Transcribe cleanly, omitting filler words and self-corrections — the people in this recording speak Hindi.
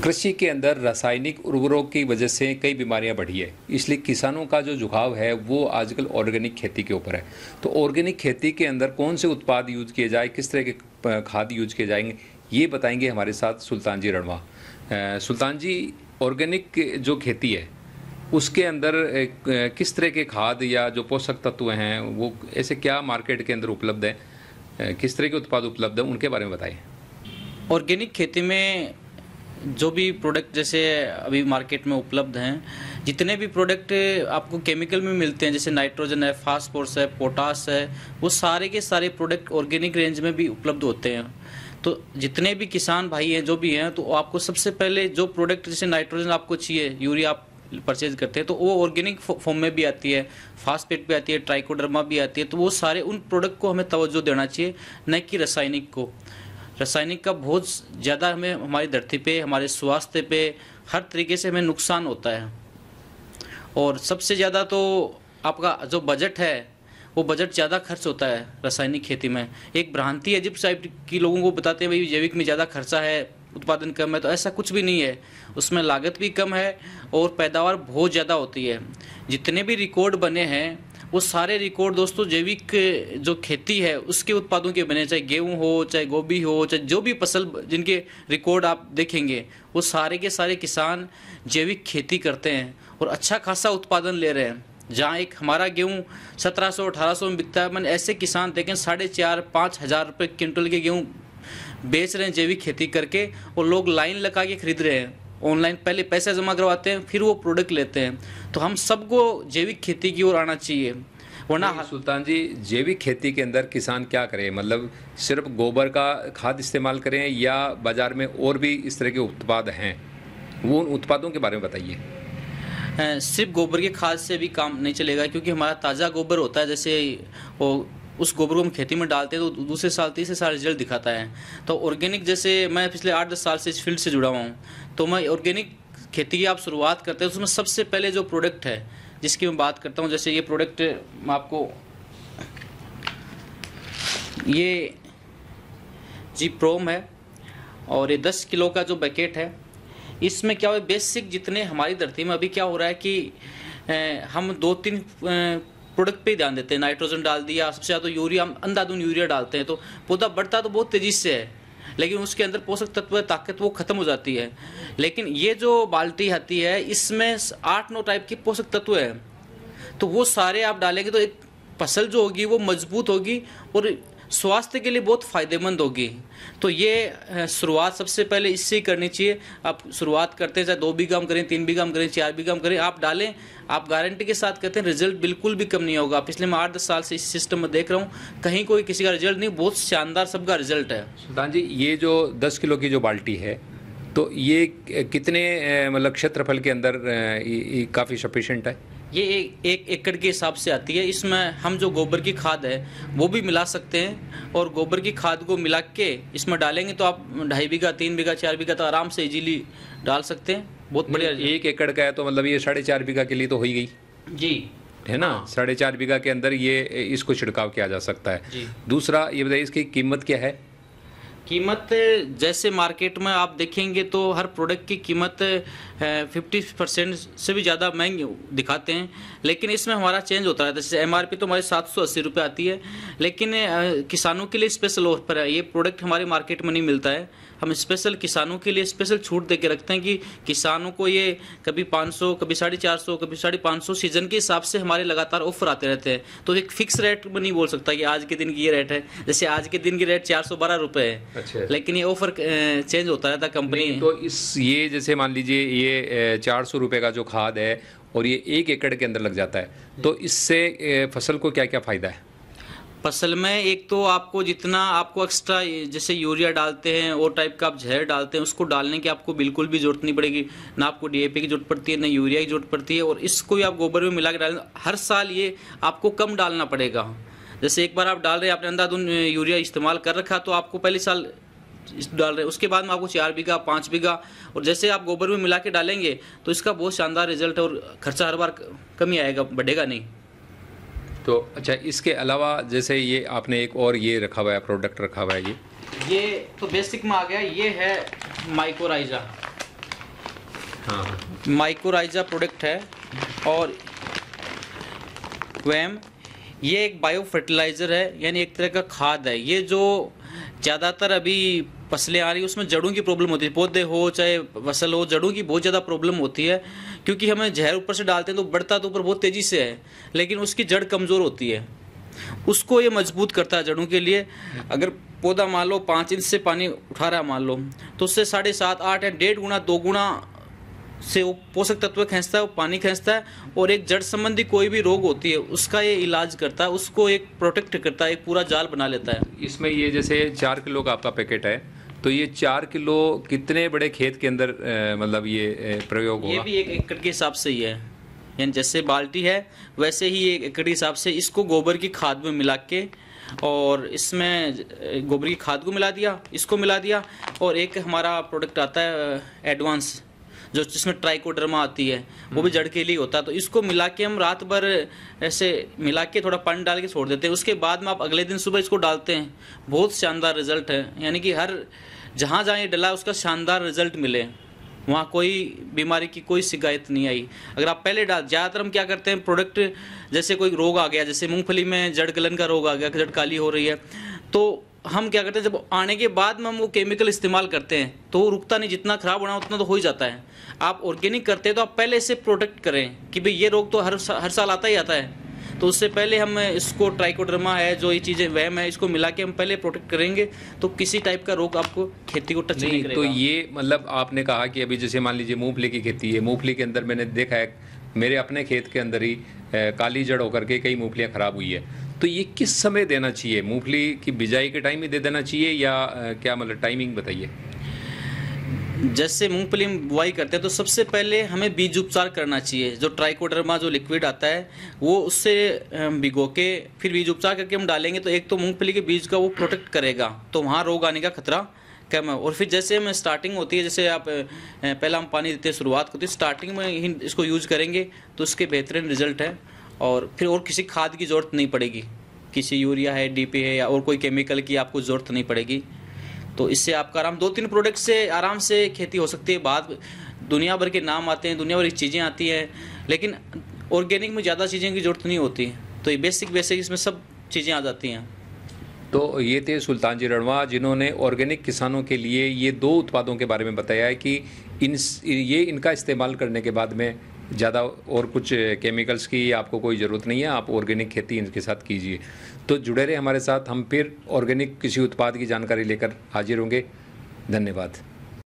कृषि के अंदर रासायनिक उर्वरकों की वजह से कई बीमारियां बढ़ी है, इसलिए किसानों का जो झुकाव है वो आजकल ऑर्गेनिक खेती के ऊपर है। तो ऑर्गेनिक खेती के अंदर कौन से उत्पाद यूज किए जाए, किस तरह के खाद यूज किए जाएंगे, ये बताएंगे हमारे साथ सुल्तान जी रणवा। सुल्तान जी, ऑर्गेनिक जो खेती है उसके अंदर किस तरह के खाद या जो पोषक तत्व हैं वो ऐसे क्या मार्केट के अंदर उपलब्ध है, किस तरह के उत्पाद उपलब्ध हैं, उनके बारे में बताइए। ऑर्गेनिक खेती में जो भी प्रोडक्ट जैसे अभी मार्केट में उपलब्ध हैं, जितने भी प्रोडक्ट आपको केमिकल में मिलते हैं, जैसे नाइट्रोजन है, फास्फोरस है, पोटास है, वो सारे के सारे प्रोडक्ट ऑर्गेनिक रेंज में भी उपलब्ध होते हैं। तो जितने भी किसान भाई हैं जो भी हैं, तो आपको सबसे पहले जो प्रोडक्ट जैसे नाइट्रोजन आपको चाहिए, यूरिया आप परचेज करते हैं, तो वो ऑर्गेनिक फॉर्म में भी आती है, फास्फेट भी आती है, ट्राइकोडर्मा भी आती है। तो वो सारे उन प्रोडक्ट को हमें तवज्जो देना चाहिए, न कि रासायनिक को। रासायनिक का बहुत ज़्यादा हमें हमारी धरती पे, हमारे स्वास्थ्य पे, हर तरीके से हमें नुकसान होता है। और सबसे ज़्यादा तो आपका जो बजट है वो बजट ज़्यादा खर्च होता है रासायनिक खेती में। एक भ्रांति है, जिस टाइप की लोगों को बताते हैं भाई जैविक में ज़्यादा खर्चा है, उत्पादन कम है, तो ऐसा कुछ भी नहीं है। उसमें लागत भी कम है और पैदावार बहुत ज़्यादा होती है। जितने भी रिकॉर्ड बने हैं वो सारे रिकॉर्ड दोस्तों जैविक जो खेती है उसके उत्पादों के बने, चाहे गेहूं हो, चाहे गोभी हो, चाहे जो भी फसल जिनके रिकॉर्ड आप देखेंगे वो सारे के सारे किसान जैविक खेती करते हैं और अच्छा खासा उत्पादन ले रहे हैं। जहाँ एक हमारा गेहूं 1700-1800 में बिकता है, मैंने ऐसे किसान देखें 4,500-5 हज़ार रुपये क्विंटल के गेहूँ बेच रहे हैं जैविक खेती करके, और लोग लाइन लगा के खरीद रहे हैं। ऑनलाइन पहले पैसा जमा करवाते हैं, फिर वो प्रोडक्ट लेते हैं। तो हम सबको जैविक खेती की ओर आना चाहिए, वरना। सुल्तान जी, जैविक खेती के अंदर किसान क्या करें, मतलब सिर्फ गोबर का खाद इस्तेमाल करें या बाजार में और भी इस तरह के उत्पाद हैं, वो उन उत्पादों के बारे में बताइए। सिर्फ गोबर के खाद से भी काम नहीं चलेगा, क्योंकि हमारा ताज़ा गोबर होता है, जैसे वो उस गोबर को हम खेती में डालते हैं तो दूसरे साल तीसरे साल रिजल्ट दिखाता है। तो ऑर्गेनिक, जैसे मैं पिछले 8-10 साल से इस फील्ड से जुड़ा हुआ हूँ, तो मैं ऑर्गेनिक खेती की आप शुरुआत करते हैं, उसमें सबसे पहले जो प्रोडक्ट है जिसकी मैं बात करता हूँ, जैसे ये प्रोडक्ट मैं आपको, ये जी प्रोम है और ये 10 किलो का जो पैकेट है, इसमें क्या है बेसिक जितने हमारी धरती में अभी क्या हो रहा है कि हम 2-3 प्रोडक्ट पे ही ध्यान देते हैं। नाइट्रोजन डाल दिया, सबसे ज़्यादा यूरिया, हम अंधाधुंध यूरिया डालते हैं, तो पौधा बढ़ता तो बहुत तेज़ी से है, लेकिन उसके अंदर पोषक तत्व, ताकत वो खत्म हो जाती है। लेकिन ये जो बाल्टी आती है इसमें 8-9 टाइप के पोषक तत्व है, तो वो सारे आप डालेंगे तो एक फसल जो होगी वो मजबूत होगी और स्वास्थ्य के लिए बहुत फ़ायदेमंद होगी। तो ये शुरुआत सबसे पहले इससे ही करनी चाहिए। आप शुरुआत करते हैं, चाहे 2 बीघा में करें, 3 बीघा में करें, 4 बीघा में करें, आप डालें, आप गारंटी के साथ कहते हैं रिजल्ट बिल्कुल भी कम नहीं होगा। पिछले मैं 8-10 साल से इस सिस्टम में देख रहा हूँ, कहीं कोई किसी का रिजल्ट नहीं, बहुत शानदार सबका रिजल्ट है। सुल्तान जी, ये जो 10 किलो की जो बाल्टी है, तो ये कितने मतलब क्षेत्रफल के अंदर काफ़ी सफिशेंट है? ये एक एकड़ के हिसाब से आती है। इसमें हम जो गोबर की खाद है वो भी मिला सकते हैं, और गोबर की खाद को मिला के इसमें डालेंगे तो आप 2.5 बीघा, 3 बीघा, 4 बीघा तो आराम से इजीली डाल सकते हैं। बहुत बढ़िया। 1 एकड़ का है तो मतलब ये 4.5 बीघा के लिए तो हो ही गई जी, है ना। 4.5 बीघा के अंदर ये इसको छिड़काव किया जा सकता है जी। दूसरा ये बताइए, इसकी कीमत क्या है? कीमत जैसे मार्केट में आप देखेंगे तो हर प्रोडक्ट की कीमत 50% से भी ज़्यादा महंगी दिखाते हैं, लेकिन इसमें हमारा चेंज होता रहता है। जैसे MRP तो हमारी 780 रुपये आती है, लेकिन किसानों के लिए स्पेशल ऑफर है। ये प्रोडक्ट हमारे मार्केट में नहीं मिलता है, हम स्पेशल किसानों के लिए स्पेशल छूट दे के रखते हैं कि किसानों को ये कभी 500, कभी 450, कभी 550 सीजन के हिसाब से हमारे लगातार ऑफर आते रहते हैं। तो एक फिक्स रेट में नहीं बोल सकता कि आज के दिन की ये रेट है। जैसे आज के दिन की रेट 412 रुपये है। अच्छा। लेकिन ये ऑफर चेंज होता रहता कंपनी। तो ये जैसे मान लीजिए ये 400 रुपये का जो खाद है और ये 1 एकड़ के अंदर लग जाता है, तो इससे फसल को क्या क्या फ़ायदा है? फसल में एक तो आपको जितना आपको एक्स्ट्रा जैसे यूरिया डालते हैं और टाइप का आप जहर डालते हैं, उसको डालने की आपको बिल्कुल भी जरूरत नहीं पड़ेगी। ना आपको DAP की जरूरत पड़ती है, ना यूरिया की जरूरत पड़ती है, और इसको भी आप गोबर में मिला के डालें। हर साल ये आपको कम डालना पड़ेगा। जैसे एक बार आप डाल रहे हैं, आपने अंधाधुंध यूरिया इस्तेमाल कर रखा, तो आपको पहले साल डाल रहे हैं, उसके बाद में आपको 4 बीघा, 5 बीघा, और जैसे आप गोबर में मिला के डालेंगे तो इसका बहुत शानदार रिजल्ट है, और खर्चा हर बार कम ही आएगा, बढ़ेगा नहीं। तो अच्छा, इसके अलावा जैसे ये आपने एक और ये रखा हुआ है, प्रोडक्ट रखा हुआ है, ये तो बेसिक में आ गया। ये है माइकोराइजा। हाँ, माइकोराइजा प्रोडक्ट है और वैम, ये एक बायो फर्टिलाइज़र है, यानी एक तरह का खाद है। ये जो ज़्यादातर अभी फसलें आ रही है उसमें जड़ों की प्रॉब्लम होती है, पौधे हो चाहे फसल हो, जड़ों की बहुत ज़्यादा प्रॉब्लम होती है, क्योंकि हमें जहर ऊपर से डालते हैं तो बढ़ता तो ऊपर बहुत तेज़ी से है, लेकिन उसकी जड़ कमज़ोर होती है। उसको ये मजबूत करता है जड़ों के लिए। अगर पौधा मान लो 5 इंच से पानी उठा रहा है मान लो, तो उससे 7.5, 8 या 1.5 गुना 2 गुना से वो पोषक तत्व खींचता है, वो पानी खींचता है, और एक जड़ संबंधी कोई भी रोग होती है उसका ये इलाज करता है, उसको एक प्रोटेक्ट करता है, एक पूरा जाल बना लेता है। इसमें ये जैसे 4 किलो का आपका पैकेट है, तो ये 4 किलो कितने बड़े खेत के अंदर मतलब ये प्रयोग होगा? ये भी 1 एकड़ के हिसाब से ही है, यानी जैसे बाल्टी है वैसे ही 1 एकड़ के हिसाब से इसको गोबर की खाद में मिला के, और इसमें गोबर की खाद को मिला दिया, इसको मिला दिया, और एक हमारा प्रोडक्ट आता है एडवांस, जो जिसमें ट्राइकोडर्मा आती है, वो भी जड़ के लिए होता है। तो इसको मिला के हम रात भर ऐसे मिला के थोड़ा पानी डाल के छोड़ देते हैं, उसके बाद में आप अगले दिन सुबह इसको डालते हैं, बहुत शानदार रिजल्ट है। यानी कि हर जहाँ जहाँ ये डला है उसका शानदार रिजल्ट मिले, वहाँ कोई बीमारी की कोई शिकायत नहीं आई। अगर आप पहले ज़्यादातर हम क्या करते हैं, प्रोडक्ट जैसे कोई रोग आ गया, जैसे मूंगफली में जड़ गलन का रोग आ गया, जड़ काली हो रही है, तो हम क्या करते हैं, जब आने के बाद में हम वो केमिकल इस्तेमाल करते हैं तो वो रुकता नहीं, जितना खराब होना उतना तो हो ही जाता है। आप ऑर्गेनिक करते हैं तो आप पहले से प्रोटेक्ट करें कि भाई ये रोग तो हर साल आता ही आता है, तो उससे पहले हम इसको ट्राइकोडर्मा है, जो ये चीज़ें वहम है, इसको मिला के हम पहले प्रोटेक्ट करेंगे, तो किसी टाइप का रोग आपको खेती को टच नहीं करेगा। तो ये मतलब आपने कहा कि अभी जैसे मान लीजिए मूंगफली की खेती है, मूंगफली के अंदर मैंने देखा है मेरे अपने खेत के अंदर ही काली जड़ होकर के कई मूंगफलियाँ खराब हुई है, तो ये किस समय देना चाहिए? मूंगफली की बिजाई के टाइम ही दे देना चाहिए या क्या मतलब टाइमिंग बताइए? जैसे मूंगफली में बुआई करते हैं तो सबसे पहले हमें बीज उपचार करना चाहिए। जो ट्राइकोडर्मा जो लिक्विड आता है वो उससे भिगो के फिर बीज उपचार करके हम डालेंगे, तो एक तो मूंगफली के बीज का वो प्रोटेक्ट करेगा, तो वहाँ रोग आने का खतरा कम है। और फिर जैसे हमें स्टार्टिंग होती है, जैसे आप पहला हम पानी देते हैं, शुरुआत होती है, स्टार्टिंग में ही इसको यूज़ करेंगे तो उसके बेहतरीन रिजल्ट है, और फिर और किसी खाद की ज़रूरत नहीं पड़ेगी, किसी यूरिया है, DP है या और कोई केमिकल की आपको ज़रूरत नहीं पड़ेगी। तो इससे आपका आराम 2-3 प्रोडक्ट से आराम से खेती हो सकती है। बाद दुनिया भर के नाम आते हैं, दुनिया भर की चीज़ें आती हैं, लेकिन ऑर्गेनिक में ज़्यादा चीज़ें की ज़रूरत नहीं होती, तो ये बेसिक इसमें सब चीज़ें आ जाती हैं। तो ये थे सुल्तान जी रणवा, जिन्होंने ऑर्गेनिक किसानों के लिए ये 2 उत्पादों के बारे में बताया है कि इनका इस्तेमाल करने के बाद में ज़्यादा और कुछ केमिकल्स की आपको कोई ज़रूरत नहीं है, आप ऑर्गेनिक खेती इनके साथ कीजिए। तो जुड़े रहे हमारे साथ, हम फिर ऑर्गेनिक किसी उत्पाद की जानकारी लेकर हाजिर होंगे। धन्यवाद।